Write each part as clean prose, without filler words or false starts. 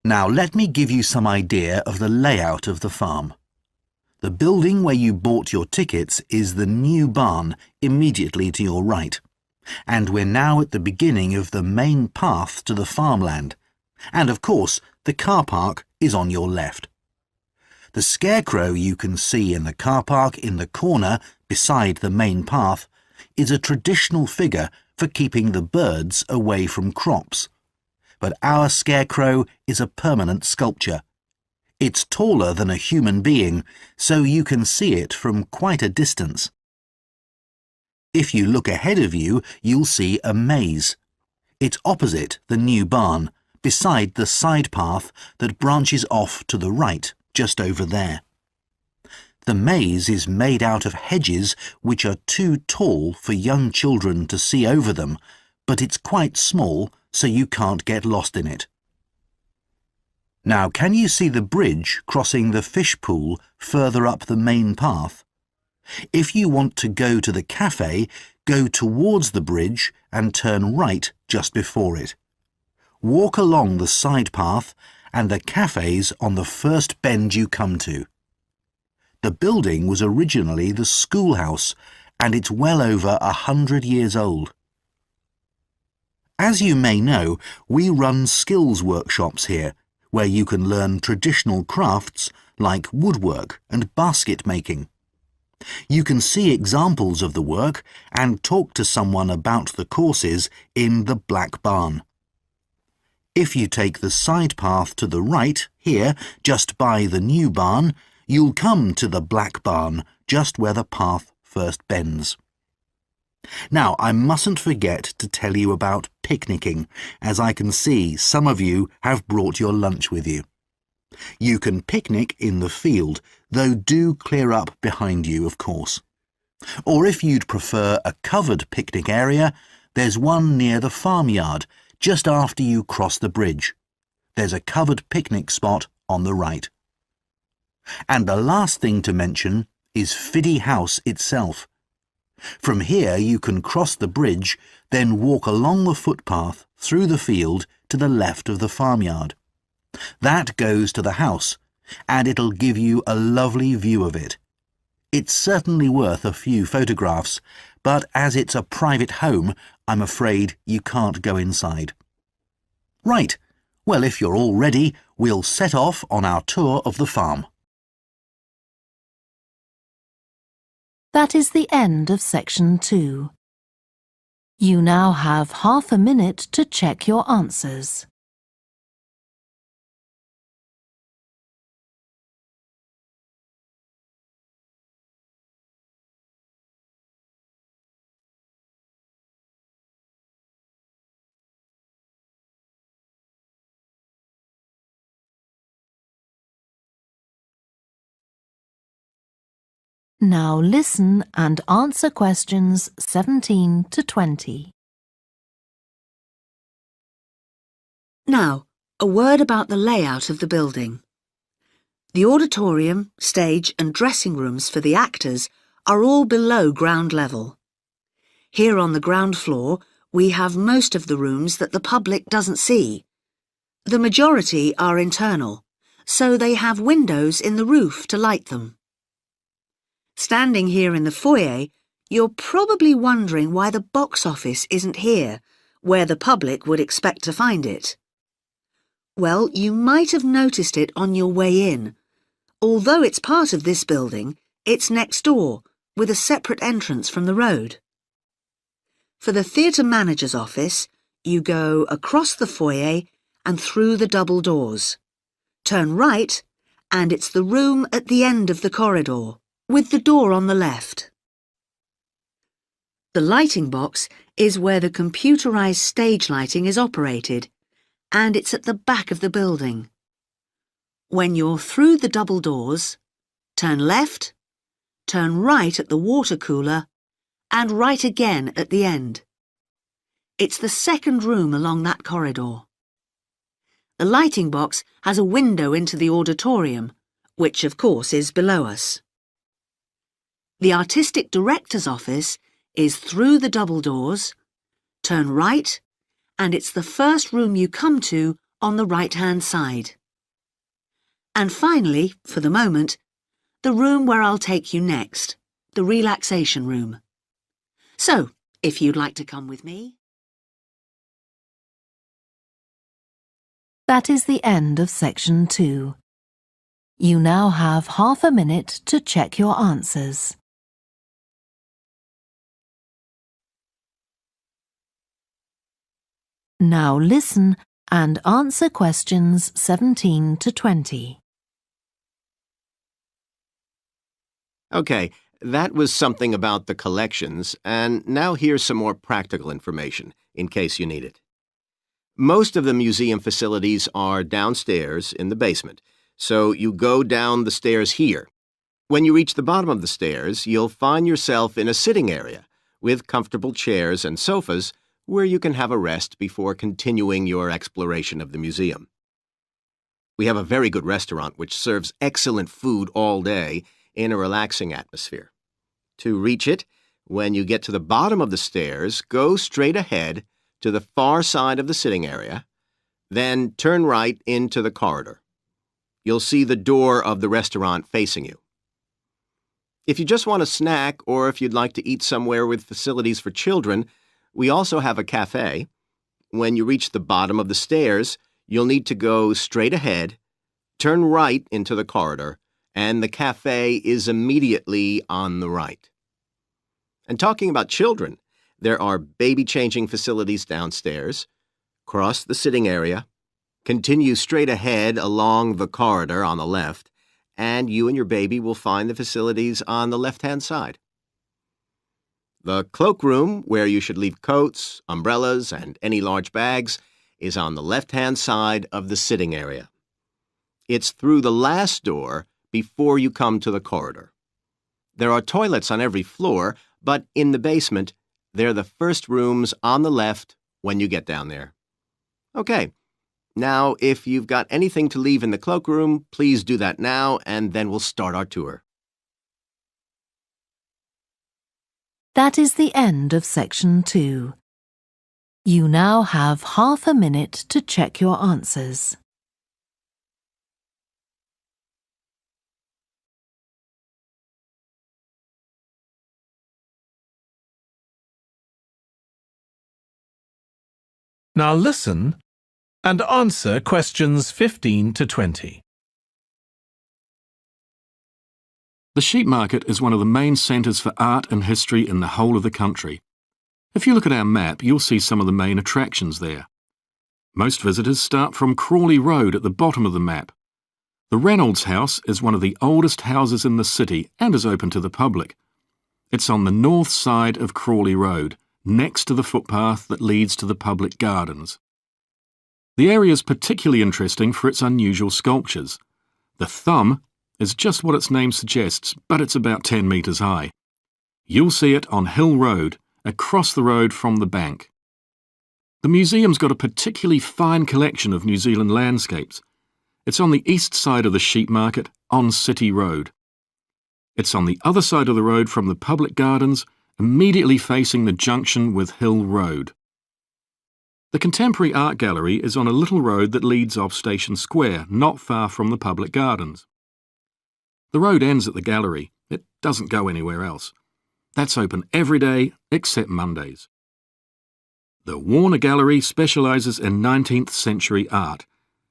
Now let me give you some idea of the layout of the farm. The building where you bought your tickets is the new barn immediately to your right, and we're now at the beginning of the main path to the farmland, and of course the car park is on your left. The scarecrow you can see in the car park in the corner beside the main path is a traditional figure for keeping the birds away from crops. But our scarecrow is a permanent sculpture. It's taller than a human being, so you can see it from quite a distance. If you look ahead of you, you'll see a maze. It's opposite the new barn, beside the side path that branches off to the right, just over there. The maze is made out of hedges which are too tall for young children to see over them, but it's quite small, so you can't get lost in it. Now, can you see the bridge crossing the fish pool further up the main path? If you want to go to the cafe, go towards the bridge and turn right just before it. Walk along the side path and the cafe's on the first bend you come to. The building was originally the schoolhouse, and it's well over 100 years old. As you may know, we run skills workshops here, where you can learn traditional crafts like woodwork and basket making. You can see examples of the work and talk to someone about the courses in the Black Barn. If you take the side path to the right, here, just by the new barn, you'll come to the Black Barn, just where the path first bends. Now, I mustn't forget to tell you about picnicking, as I can see some of you have brought your lunch with you. You can picnic in the field, though do clear up behind you, of course. Or if you'd prefer a covered picnic area, there's one near the farmyard, just after you cross the bridge. There's a covered picnic spot on the right. And the last thing to mention is Fiddy House itself. From here you can cross the bridge, then walk along the footpath through the field to the left of the farmyard. That goes to the house, and it'll give you a lovely view of it. It's certainly worth a few photographs, but as it's a private home, I'm afraid you can't go inside. Right, well, if you're all ready, we'll set off on our tour of the farm. That is the end of section 2. You now have half a minute to check your answers. Now listen and answer questions 17 to 20. Now, a word about the layout of the building. The auditorium, stage and dressing rooms for the actors are all below ground level. Here on the ground floor, we have most of the rooms that the public doesn't see. The majority are internal, so they have windows in the roof to light them. Standing here in the foyer, you're probably wondering why the box office isn't here, where the public would expect to find it. Well, you might have noticed it on your way in. Although it's part of this building, it's next door, with a separate entrance from the road. For the theatre manager's office, you go across the foyer and through the double doors. Turn right, and it's the room at the end of the corridor, with the door on the left. The lighting box is where the computerized stage lighting is operated, and it's at the back of the building. When you're through the double doors, turn left, turn right at the water cooler, and right again at the end. It's the second room along that corridor. The lighting box has a window into the auditorium, which of course is below us. The artistic director's office is through the double doors, turn right, and it's the first room you come to on the right-hand side. And finally, for the moment, the room where I'll take you next, the relaxation room. So, if you'd like to come with me. That is the end of section 2. You now have half a minute to check your answers. Now listen and answer questions 17 to 20. Okay, that was something about the collections, and now here's some more practical information, in case you need it. Most of the museum facilities are downstairs in the basement, so you go down the stairs here. When you reach the bottom of the stairs, you'll find yourself in a sitting area with comfortable chairs and sofas where you can have a rest before continuing your exploration of the museum. We have a very good restaurant which serves excellent food all day in a relaxing atmosphere. To reach it, when you get to the bottom of the stairs, go straight ahead to the far side of the sitting area, then turn right into the corridor. You'll see the door of the restaurant facing you. If you just want a snack or if you'd like to eat somewhere with facilities for children, we also have a cafe. When you reach the bottom of the stairs, you'll need to go straight ahead, turn right into the corridor, and the cafe is immediately on the right. And talking about children, there are baby-changing facilities downstairs. Cross the sitting area, continue straight ahead along the corridor on the left, and you and your baby will find the facilities on the left-hand side. The cloakroom, where you should leave coats, umbrellas, and any large bags, is on the left-hand side of the sitting area. It's through the last door before you come to the corridor. There are toilets on every floor, but in the basement, they're the first rooms on the left when you get down there. Okay, now if you've got anything to leave in the cloakroom, please do that now, and then we'll start our tour. That is the end of section 2. You now have half a minute to check your answers. Now listen and answer questions 15 to 20. The sheep market is one of the main centres for art and history in the whole of the country. If you look at our map, you'll see some of the main attractions there. Most visitors start from Crawley Road at the bottom of the map. The Reynolds House is one of the oldest houses in the city and is open to the public. It's on the north side of Crawley Road, next to the footpath that leads to the public gardens. The area is particularly interesting for its unusual sculptures. The thumb is just what its name suggests, but it's about 10 metres high. You'll see it on Hill Road, across the road from the bank. The museum's got a particularly fine collection of New Zealand landscapes. It's on the east side of the sheep market, on City Road. It's on the other side of the road from the public gardens, immediately facing the junction with Hill Road. The Contemporary Art Gallery is on a little road that leads off Station Square, not far from the public gardens. The road ends at the gallery. It doesn't go anywhere else. That's open every day except Mondays. The Warner Gallery specialises in 19th century art.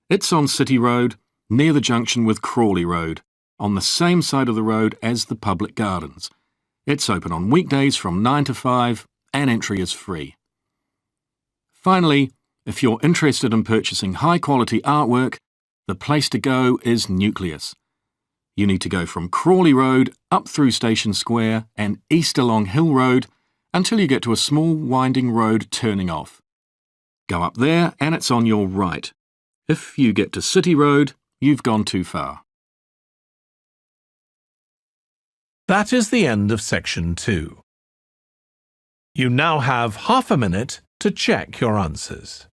It's on City Road, near the junction with Crawley Road, on the same side of the road as the public gardens. It's open on weekdays from 9 to 5 and entry is free. Finally, if you're interested in purchasing high-quality artwork, the place to go is Nucleus. You need to go from Crawley Road up through Station Square and east along Hill Road until you get to a small winding road turning off. Go up there and it's on your right. If you get to City Road, you've gone too far. That is the end of section 2. You now have half a minute to check your answers.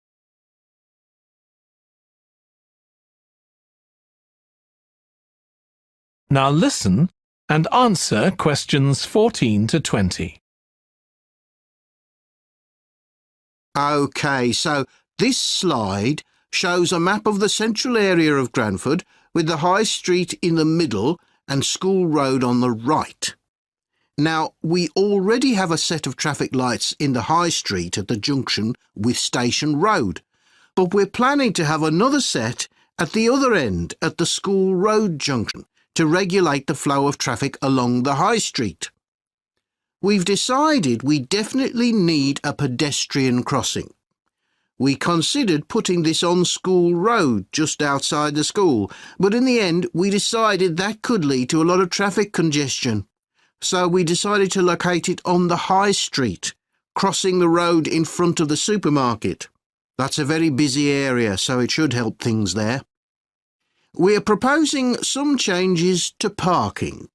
Now listen and answer questions 14 to 20. OK, so this slide shows a map of the central area of Cranford with the High Street in the middle and School Road on the right. Now, we already have a set of traffic lights in the High Street at the junction with Station Road, but we're planning to have another set at the other end at the School Road junction to regulate the flow of traffic along the High Street. We've decided we definitely need a pedestrian crossing. We considered putting this on School Road just outside the school, but in the end we decided that could lead to a lot of traffic congestion. So we decided to locate it on the High Street, crossing the road in front of the supermarket. That's a very busy area, so it should help things there. We're proposing some changes to parking.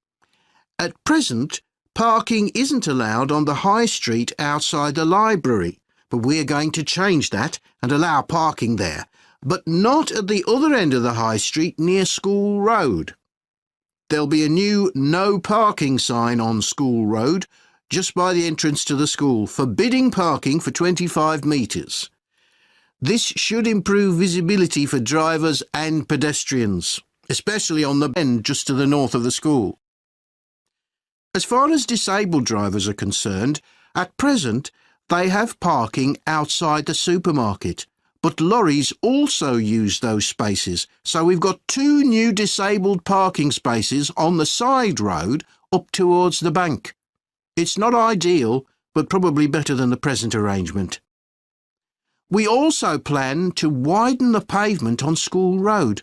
At present, parking isn't allowed on the High Street outside the library, but we're going to change that and allow parking there, but not at the other end of the High Street near School Road. There'll be a new no parking sign on School Road just by the entrance to the school, forbidding parking for 25 metres. This should improve visibility for drivers and pedestrians, especially on the bend just to the north of the school. As far as disabled drivers are concerned, at present they have parking outside the supermarket, but lorries also use those spaces, so we've got 2 new disabled parking spaces on the side road up towards the bank. It's not ideal, but probably better than the present arrangement. We also plan to widen the pavement on School Road.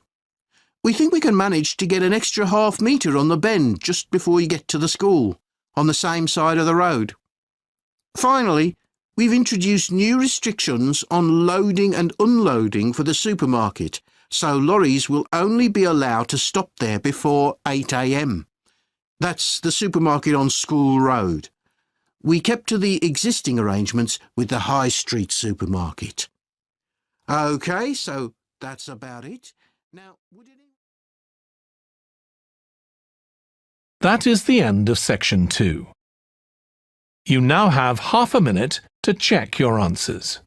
We think we can manage to get an extra half metre on the bend just before you get to the school, on the same side of the road. Finally, we've introduced new restrictions on loading and unloading for the supermarket, so lorries will only be allowed to stop there before 8 a.m. That's the supermarket on School Road. We kept to the existing arrangements with the High Street supermarket. OK, so that's about it. Now, That is the end of section 2. You now have half a minute to check your answers.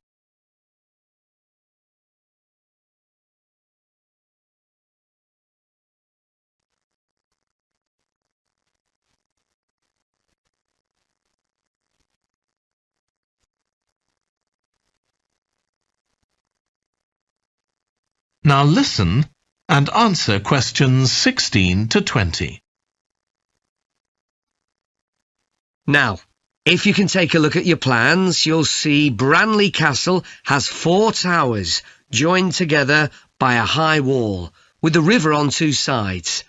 Now listen and answer questions 16 to 20. Now, if you can take a look at your plans, you'll see Branley Castle has 4 towers joined together by a high wall, with the river on 2 sides.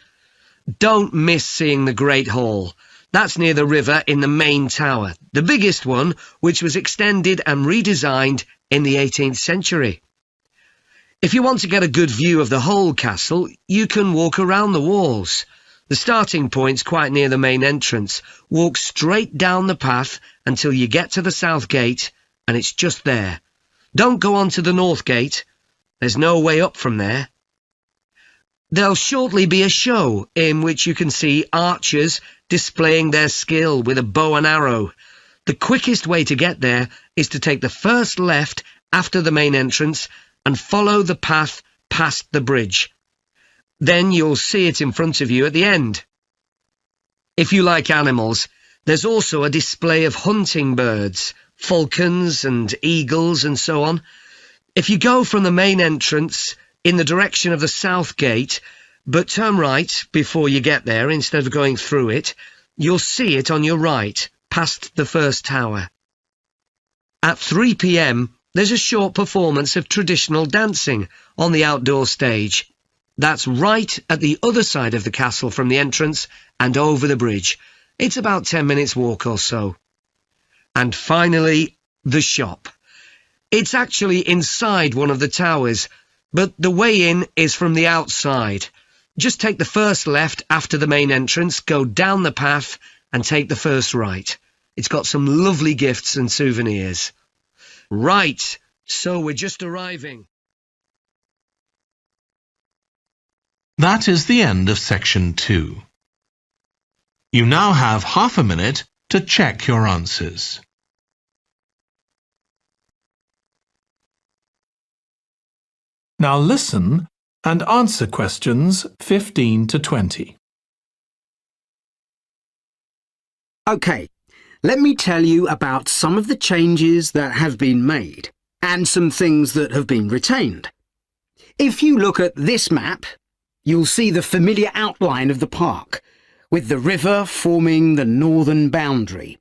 Don't miss seeing the Great Hall. That's near the river in the main tower, the biggest one, which was extended and redesigned in the 18th century. If you want to get a good view of the whole castle, you can walk around the walls. The starting point's quite near the main entrance. Walk straight down the path until you get to the south gate, and it's just there. Don't go on to the north gate. There's no way up from there. There'll shortly be a show in which you can see archers displaying their skill with a bow and arrow. The quickest way to get there is to take the first left after the main entrance and follow the path past the bridge. Then you'll see it in front of you at the end. If you like animals, there's also a display of hunting birds, falcons and eagles and so on. If you go from the main entrance in the direction of the south gate, but turn right before you get there instead of going through it, you'll see it on your right, past the first tower. At 3 p.m, there's a short performance of traditional dancing on the outdoor stage. That's right at the other side of the castle from the entrance and over the bridge. It's about 10 minutes walk or so. And finally, the shop. It's actually inside one of the towers, but the way in is from the outside. Just take the first left after the main entrance, go down the path and take the first right. It's got some lovely gifts and souvenirs. Right, so we're just arriving. That is the end of section 2. You now have half a minute to check your answers. Now listen and answer questions 15 to 20. OK, let me tell you about some of the changes that have been made and some things that have been retained. If you look at this map, you'll see the familiar outline of the park, with the river forming the northern boundary,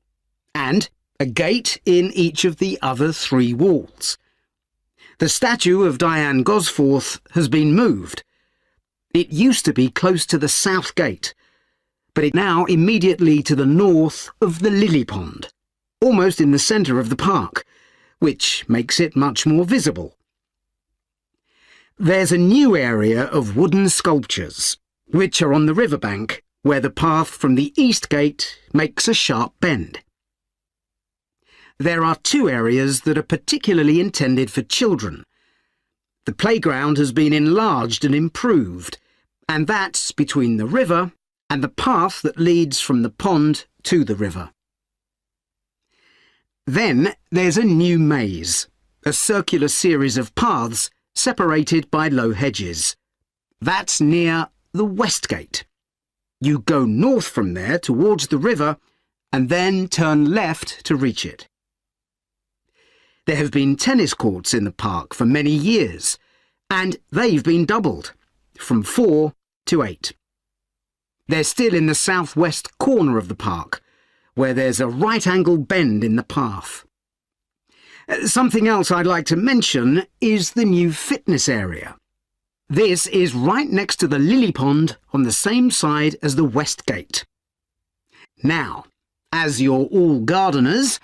and a gate in each of the other 3 walls. The statue of Diane Gosforth has been moved. It used to be close to the south gate, but it's now immediately to the north of the lily pond, almost in the centre of the park, which makes it much more visible. There's a new area of wooden sculptures, which are on the riverbank, where the path from the east gate makes a sharp bend. There are 2 areas that are particularly intended for children. The playground has been enlarged and improved, and that's between the river and the path that leads from the pond to the river. Then there's a new maze, a circular series of paths separated by low hedges. That's near the west gate. You go north from there towards the river and then turn left to reach it. There have been tennis courts in the park for many years, and they've been doubled, from 4 to 8. They're still in the southwest corner of the park, where there's a right-angle bend in the path. Something else I'd like to mention is the new fitness area. This is right next to the lily pond on the same side as the west gate. Now, as you're all gardeners,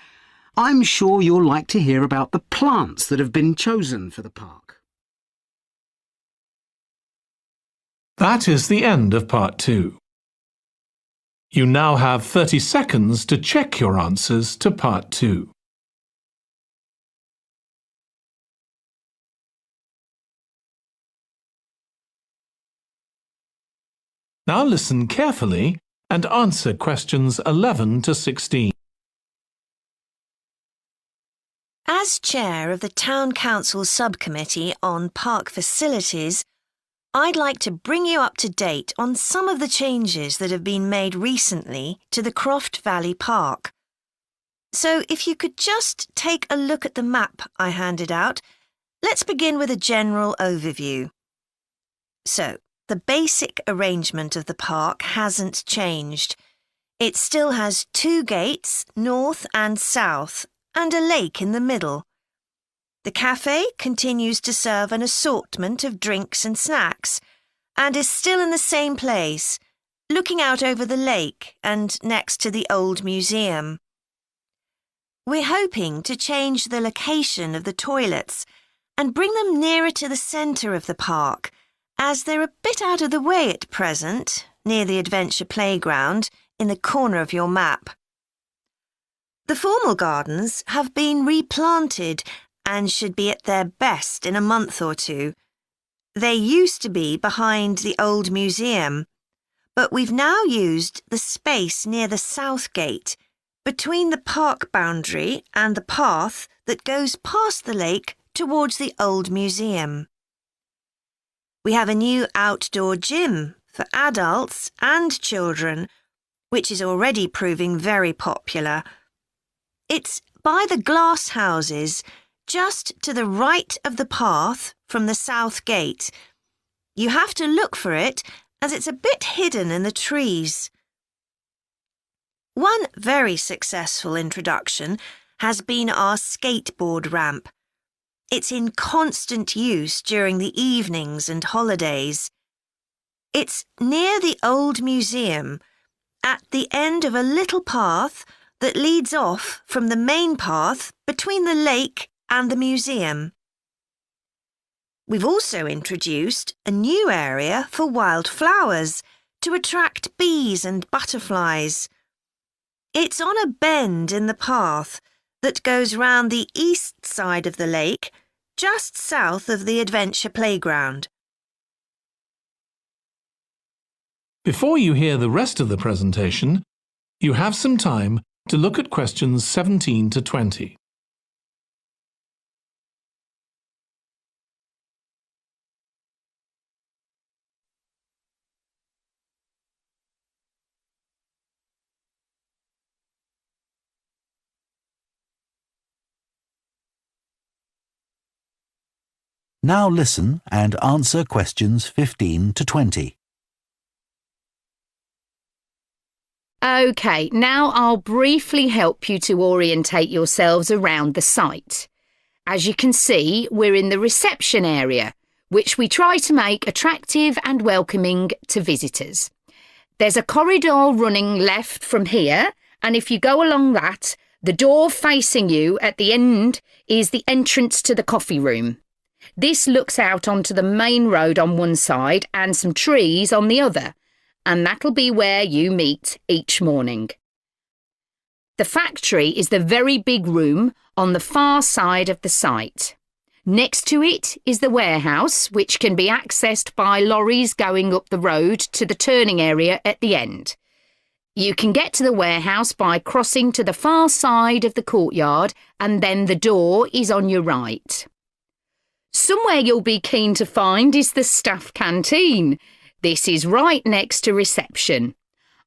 I'm sure you'll like to hear about the plants that have been chosen for the park. That is the end of part 2. You now have 30 seconds to check your answers to part 2. Now listen carefully and answer questions 11 to 16. As chair of the Town Council Subcommittee on Park Facilities, I'd like to bring you up to date on some of the changes that have been made recently to the Croft Valley Park. So if you could just take a look at the map I handed out, let's begin with a general overview. So, the basic arrangement of the park hasn't changed. It still has 2 gates, north and south, and a lake in the middle. The cafe continues to serve an assortment of drinks and snacks, and is still in the same place, looking out over the lake and next to the old museum. We're hoping to change the location of the toilets and bring them nearer to the centre of the park, as they're a bit out of the way at present, near the adventure playground, in the corner of your map. The formal gardens have been replanted and should be at their best in a month or 2. They used to be behind the old museum, but we've now used the space near the south gate, between the park boundary and the path that goes past the lake towards the old museum. We have a new outdoor gym for adults and children, which is already proving very popular. It's by the glass houses, just to the right of the path from the south gate. You have to look for it, as it's a bit hidden in the trees. One very successful introduction has been our skateboard ramp. It's in constant use during the evenings and holidays. It's near the old museum, at the end of a little path that leads off from the main path between the lake and the museum. We've also introduced a new area for wild flowers to attract bees and butterflies. It's on a bend in the path that goes round the east side of the lake, just south of the adventure playground. Before you hear the rest of the presentation, you have some time to look at questions 17 to 20. Now listen and answer questions 15 to 20. OK, now I'll briefly help you to orientate yourselves around the site. As you can see, we're in the reception area, which we try to make attractive and welcoming to visitors. There's a corridor running left from here, and if you go along that, the door facing you at the end is the entrance to the coffee room. This looks out onto the main road on one side and some trees on the other, and that'll be where you meet each morning. The factory is the very big room on the far side of the site. Next to it is the warehouse, which can be accessed by lorries going up the road to the turning area at the end. You can get to the warehouse by crossing to the far side of the courtyard, and then the door is on your right. Somewhere you'll be keen to find is the staff canteen. This is right next to reception.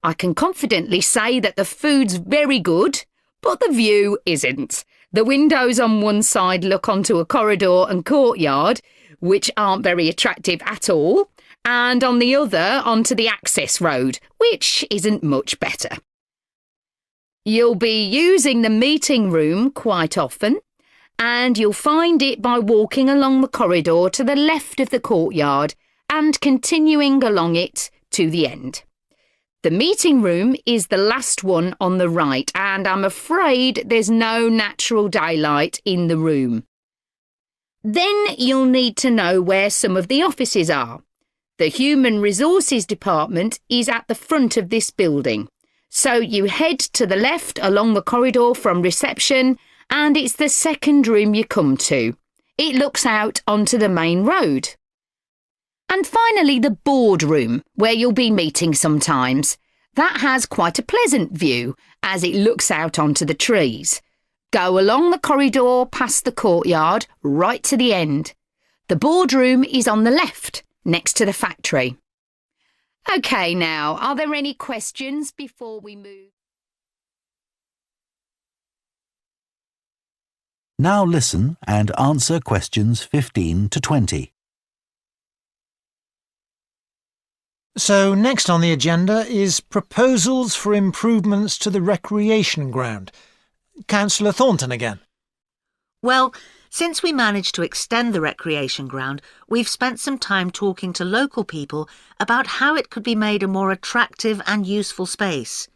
I can confidently say that the food's very good, but the view isn't. The windows on one side look onto a corridor and courtyard, which aren't very attractive at all, and on the other onto the access road, which isn't much better. You'll be using the meeting room quite often, and you'll find it by walking along the corridor to the left of the courtyard and continuing along it to the end. The meeting room is the last one on the right, and I'm afraid there's no natural daylight in the room. Then you'll need to know where some of the offices are. The Human Resources Department is at the front of this building. So you head to the left along the corridor from reception, and it's the second room you come to. It looks out onto the main road. And finally, the boardroom, where you'll be meeting sometimes. That has quite a pleasant view, as it looks out onto the trees. Go along the corridor past the courtyard, right to the end. The boardroom is on the left, next to the factory. OK, now, are there any questions before we move? Now listen and answer questions 15 to 20. So next on the agenda is proposals for improvements to the recreation ground. Councillor Thornton again. Well, since we managed to extend the recreation ground, we've spent some time talking to local people about how it could be made a more attractive and useful space.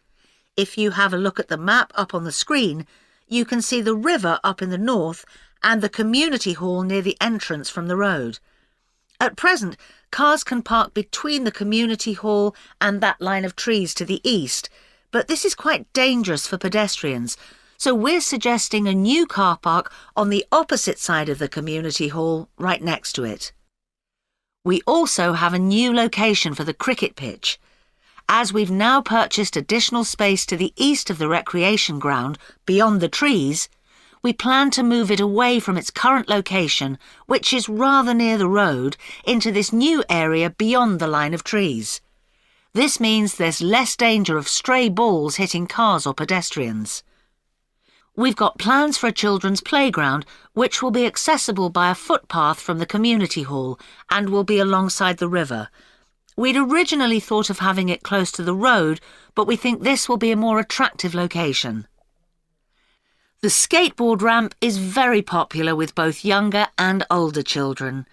If you have a look at the map up on the screen, you can see the river up in the north and the community hall near the entrance from the road. At present, cars can park between the community hall and that line of trees to the east, but this is quite dangerous for pedestrians, so we're suggesting a new car park on the opposite side of the community hall, right next to it. We also have a new location for the cricket pitch. As we've now purchased additional space to the east of the recreation ground, beyond the trees, we plan to move it away from its current location, which is rather near the road, into this new area beyond the line of trees. This means there's less danger of stray balls hitting cars or pedestrians. We've got plans for a children's playground, which will be accessible by a footpath from the community hall and will be alongside the river. We'd originally thought of having it close to the road, but we think this will be a more attractive location. The skateboard ramp is very popular with both younger and older children.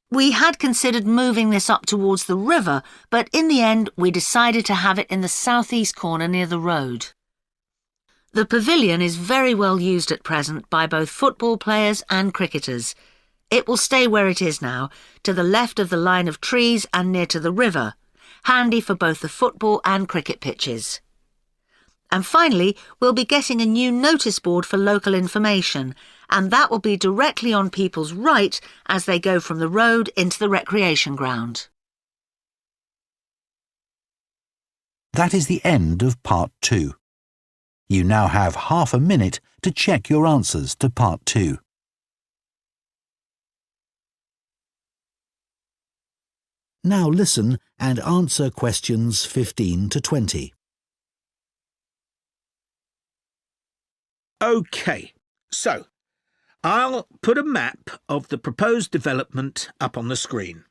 We had considered moving this up towards the river, but in the end we decided to have it in the southeast corner near the road. The pavilion is very well used at present by both football players and cricketers. It will stay where it is now, to the left of the line of trees and near to the river, handy for both the football and cricket pitches. And finally, we'll be getting a new notice board for local information, and that will be directly on people's right as they go from the road into the recreation ground. That is the end of Part 2. You now have half a minute to check your answers to Part 2. Now listen and answer questions 15 to 20. OK, so I'll put a map of the proposed development up on the screen.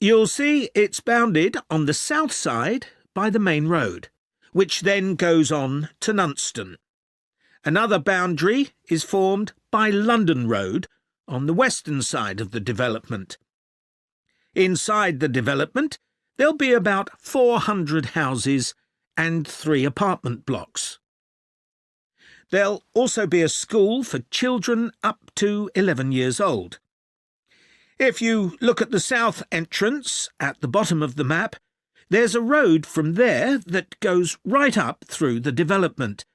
You'll see it's bounded on the south side by the main road, which then goes on to Nunston. Another boundary is formed by London Road on the western side of the development. Inside the development, there'll be about 400 houses and 3 apartment blocks. There'll also be a school for children up to 11 years old. If you look at the south entrance at the bottom of the map, there's a road from there that goes right up through the development.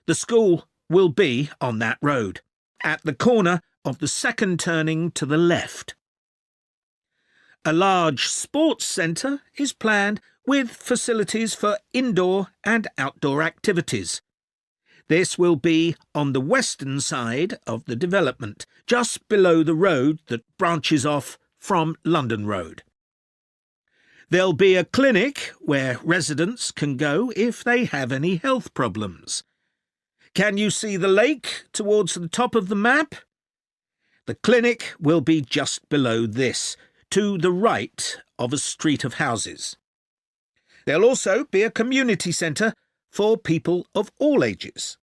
The school will be on that road, at the corner of the second turning to the left. A large sports centre is planned with facilities for indoor and outdoor activities. This will be on the western side of the development, just below the road that branches off from London Road. There'll be a clinic where residents can go if they have any health problems. Can you see the lake towards the top of the map? The clinic will be just below this, to the right of a street of houses. There'll also be a community centre for people of all ages.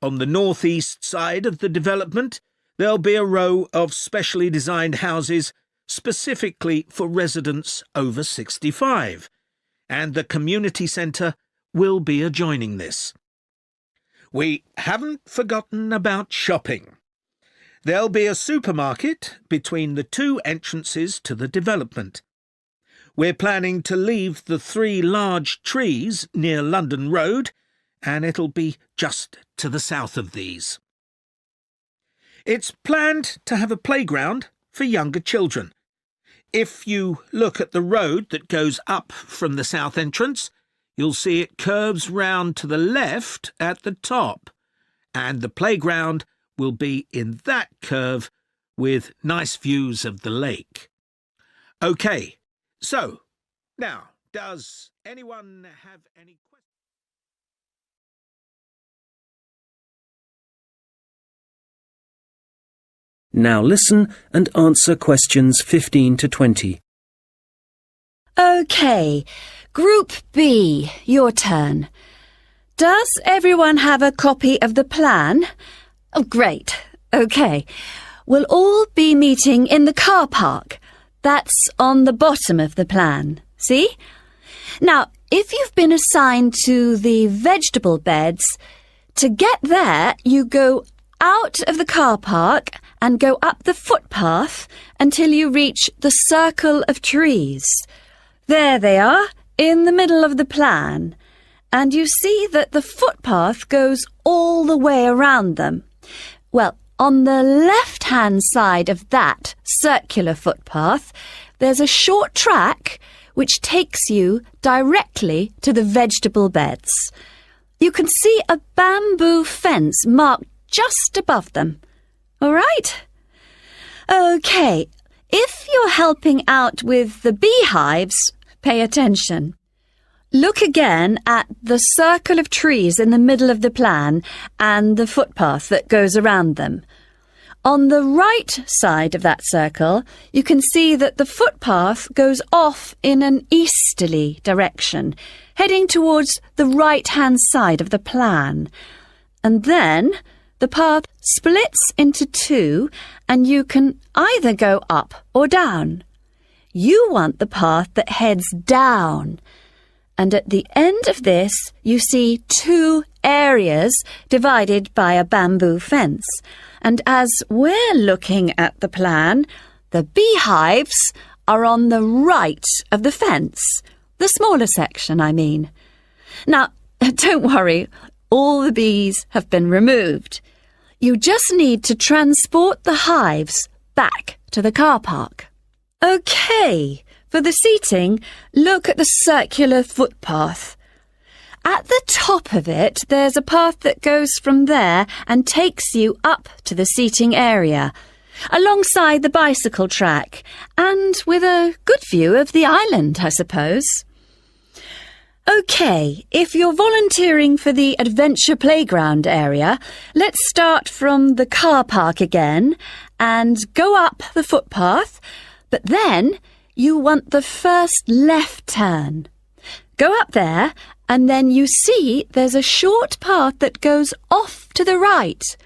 On the northeast side of the development, there'll be a row of specially designed houses specifically for residents over 65, and the community centre will be adjoining this. We haven't forgotten about shopping. There'll be a supermarket between the 2 entrances to the development. We're planning to leave the 3 large trees near London Road, and it'll be just to the south of these. It's planned to have a playground for younger children. If you look at the road that goes up from the south entrance, you'll see it curves round to the left at the top, and the playground will be in that curve with nice views of the lake. OK, so, now, does anyone have any questions? Now listen and answer questions 15 to 20. OK, Group B, your turn. Does everyone have a copy of the plan? Oh, great. OK. We'll all be meeting in the car park. That's on the bottom of the plan. See? Now, if you've been assigned to the vegetable beds, to get there, you go out of the car park and go up the footpath until you reach the circle of trees. There they are, in the middle of the plan. And you see that the footpath goes all the way around them. Well, on the left-hand side of that circular footpath, there's a short track which takes you directly to the vegetable beds. You can see a bamboo fence marked just above them. All right? OK, if you're helping out with the beehives, pay attention. Look again at the circle of trees in the middle of the plan and the footpath that goes around them. On the right side of that circle, you can see that the footpath goes off in an easterly direction, heading towards the right-hand side of the plan. And then the path splits into 2, and you can either go up or down. You want the path that heads down. And at the end of this, you see 2 areas divided by a bamboo fence. And as we're looking at the plan, the beehives are on the right of the fence. The smaller section, I mean. Now, don't worry, all the bees have been removed. You just need to transport the hives back to the car park. OK, for the seating, look at the circular footpath. At the top of it, there's a path that goes from there and takes you up to the seating area, alongside the bicycle track, and with a good view of the island, I suppose. OK, if you're volunteering for the adventure playground area, let's start from the car park again and go up the footpath, but then you want the first left turn. Go up there and then you see there's a short path that goes off to the right.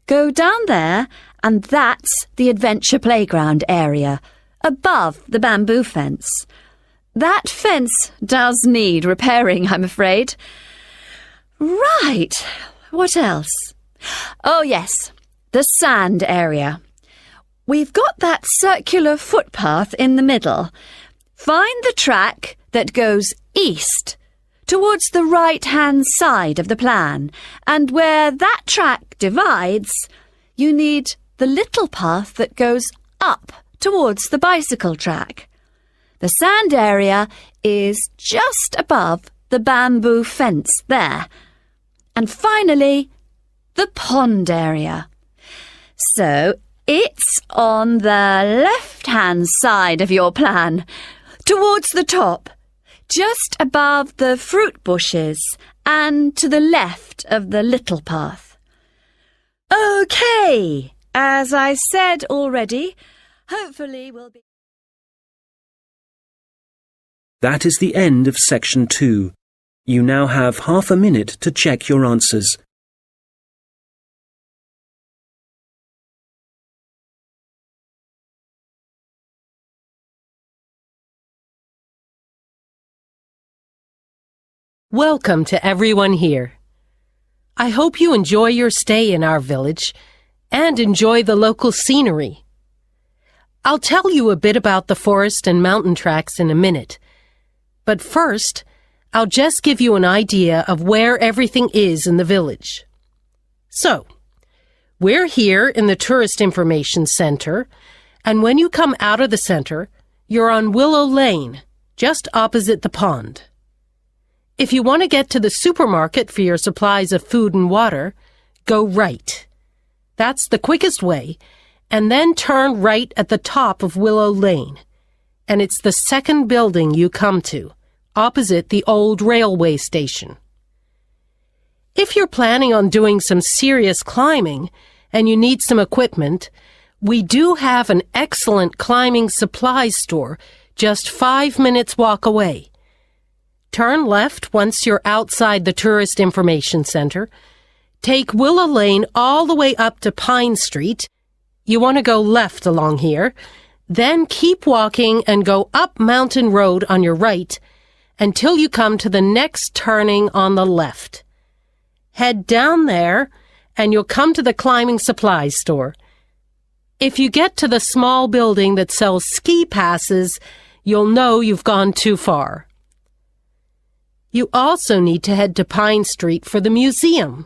Go down there and that's the adventure playground area, above the bamboo fence. That fence does need repairing, I'm afraid. Right, what else? Oh yes, the sand area. We've got that circular footpath in the middle. Find the track that goes east, towards the right-hand side of the plan, and where that track divides, you need the little path that goes up towards the bicycle track. The sand area is just above the bamboo fence there. And finally, the pond area. So it's on the left-hand side of your plan, towards the top, just above the fruit bushes and to the left of the little path. OK, as I said already, hopefully we'll be... That is the end of section 2. You now have half a minute to check your answers. Welcome to everyone here. I hope you enjoy your stay in our village and enjoy the local scenery. I'll tell you a bit about the forest and mountain tracks in a minute. But first, I'll just give you an idea of where everything is in the village. So, we're here in the Tourist Information Center, and when you come out of the center, you're on Willow Lane, just opposite the pond. If you want to get to the supermarket for your supplies of food and water, go right. That's the quickest way, and then turn right at the top of Willow Lane. And it's the second building you come to, opposite the old railway station. If you're planning on doing some serious climbing and you need some equipment, we do have an excellent climbing supplies store just 5 minutes walk away. Turn left once you're outside the Tourist Information Center. Take Willow Lane all the way up to Pine Street. You want to go left along here. Then keep walking and go up Mountain Road on your right until you come to the next turning on the left. Head down there and you'll come to the climbing supplies store. If you get to the small building that sells ski passes, you'll know you've gone too far. You also need to head to Pine Street for the museum.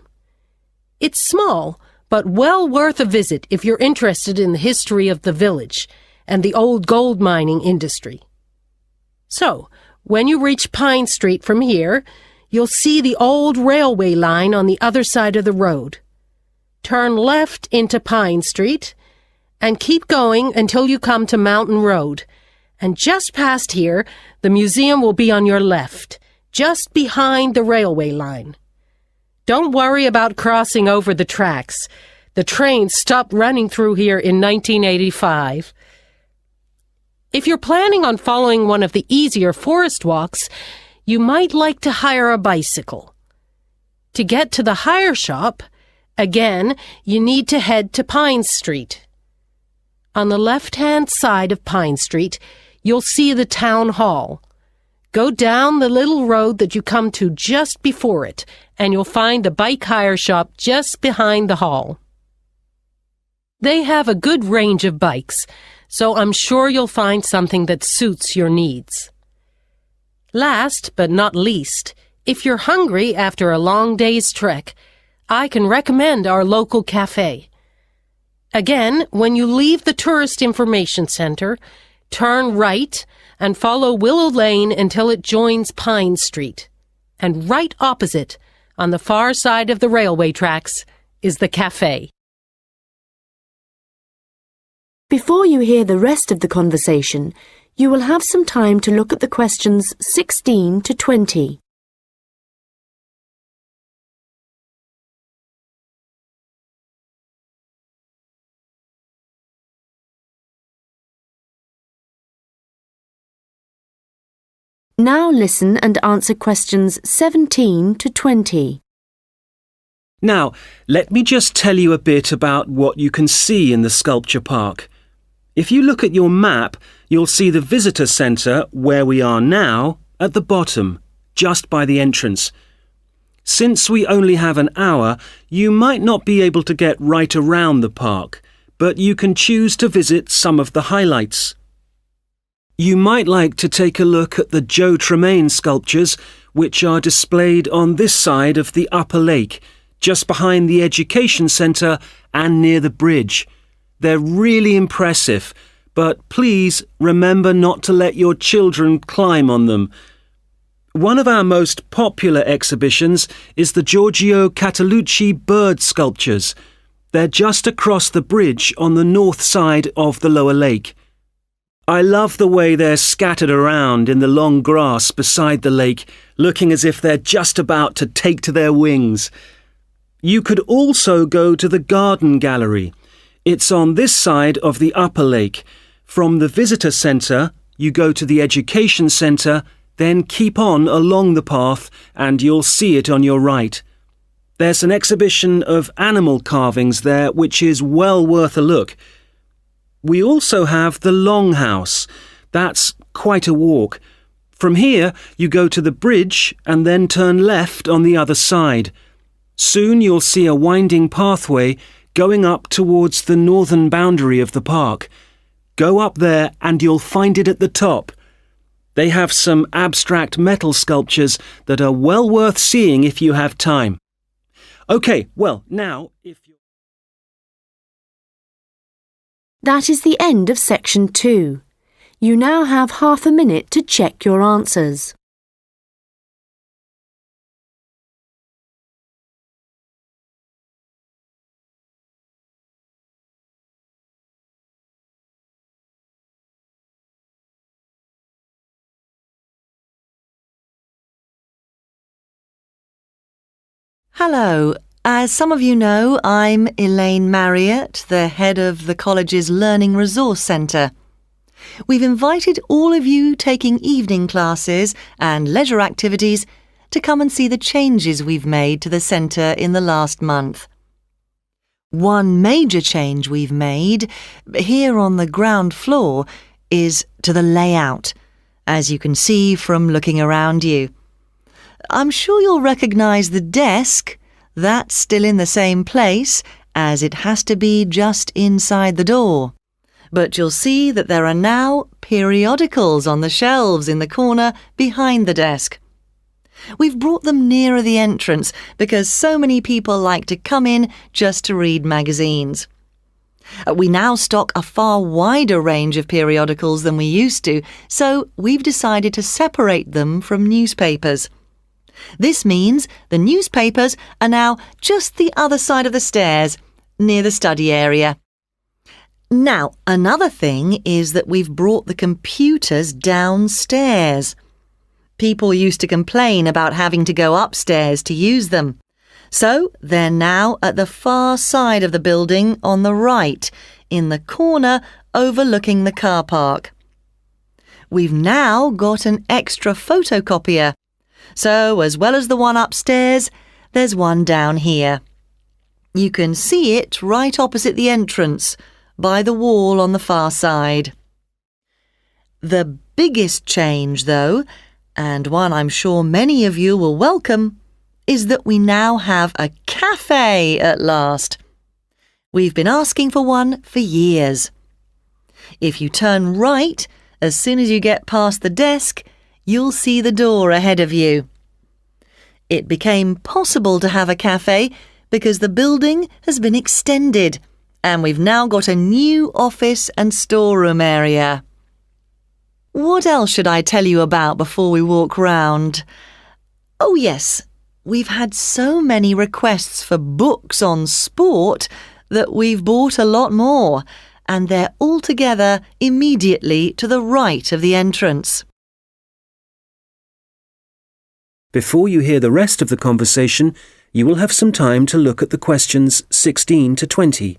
It's small, but well worth a visit if you're interested in the history of the village and the old gold mining industry. So, when you reach Pine Street from here, you'll see the old railway line on the other side of the road. Turn left into Pine Street and keep going until you come to Mountain Road. And just past here, the museum will be on your left, just behind the railway line. Don't worry about crossing over the tracks. The train stopped running through here in 1985. If you're planning on following one of the easier forest walks, you might like to hire a bicycle. To get to the hire shop, again, you need to head to Pine Street. On the left-hand side of Pine Street, you'll see the town hall. Go down the little road that you come to just before it, and you'll find the bike hire shop just behind the hall. They have a good range of bikes, so I'm sure you'll find something that suits your needs. Last but not least, if you're hungry after a long day's trek, I can recommend our local cafe. Again, when you leave the Tourist Information Center, turn right and follow Willow Lane until it joins Pine Street. And right opposite, on the far side of the railway tracks, is the cafe. Before you hear the rest of the conversation, you will have some time to look at the questions 16 to 20. Now listen and answer questions 17 to 20. Now, let me just tell you a bit about what you can see in the sculpture park. If you look at your map, you'll see the visitor centre, where we are now, at the bottom, just by the entrance. Since we only have an hour, you might not be able to get right around the park, but you can choose to visit some of the highlights. You might like to take a look at the Joe Tremaine sculptures, which are displayed on this side of the upper lake, just behind the education centre and near the bridge. They're really impressive, but please remember not to let your children climb on them. One of our most popular exhibitions is the Giorgio Catalucci bird sculptures. They're just across the bridge on the north side of the lower lake. I love the way they're scattered around in the long grass beside the lake, looking as if they're just about to take to their wings. You could also go to the garden gallery. It's on this side of the upper lake. From the visitor centre, you go to the education centre, then keep on along the path and you'll see it on your right. There's an exhibition of animal carvings there which is well worth a look. We also have the Longhouse. That's quite a walk. From here, you go to the bridge and then turn left on the other side. Soon you'll see a winding pathway going up towards the northern boundary of the park. Go up there and you'll find it at the top. They have some abstract metal sculptures that are well worth seeing if you have time. OK, well, now, if you... That is the end of section 2. You now have half a minute to check your answers. Hello. As some of you know, I'm Elaine Marriott, the head of the college's Learning Resource Centre. We've invited all of you taking evening classes and leisure activities to come and see the changes we've made to the centre in the last month. One major change we've made here on the ground floor is to the layout, as you can see from looking around you. I'm sure you'll recognise the desk. That's still in the same place, as it has to be just inside the door. But you'll see that there are now periodicals on the shelves in the corner behind the desk. We've brought them nearer the entrance because so many people like to come in just to read magazines. We now stock a far wider range of periodicals than we used to, so we've decided to separate them from newspapers. This means the newspapers are now just the other side of the stairs, near the study area. Now, another thing is that we've brought the computers downstairs. People used to complain about having to go upstairs to use them. So they're now at the far side of the building on the right, in the corner overlooking the car park. We've now got an extra photocopier. So, as well as the one upstairs, there's one down here. You can see it right opposite the entrance, by the wall on the far side. The biggest change, though, and one I'm sure many of you will welcome, is that we now have a cafe at last. We've been asking for one for years. If you turn right, as soon as you get past the desk, you'll see the door ahead of you. It became possible to have a cafe because the building has been extended and we've now got a new office and storeroom area. What else should I tell you about before we walk round? Oh yes, we've had so many requests for books on sport that we've bought a lot more, and they're all together immediately to the right of the entrance. Before you hear the rest of the conversation, you will have some time to look at the questions 16 to 20.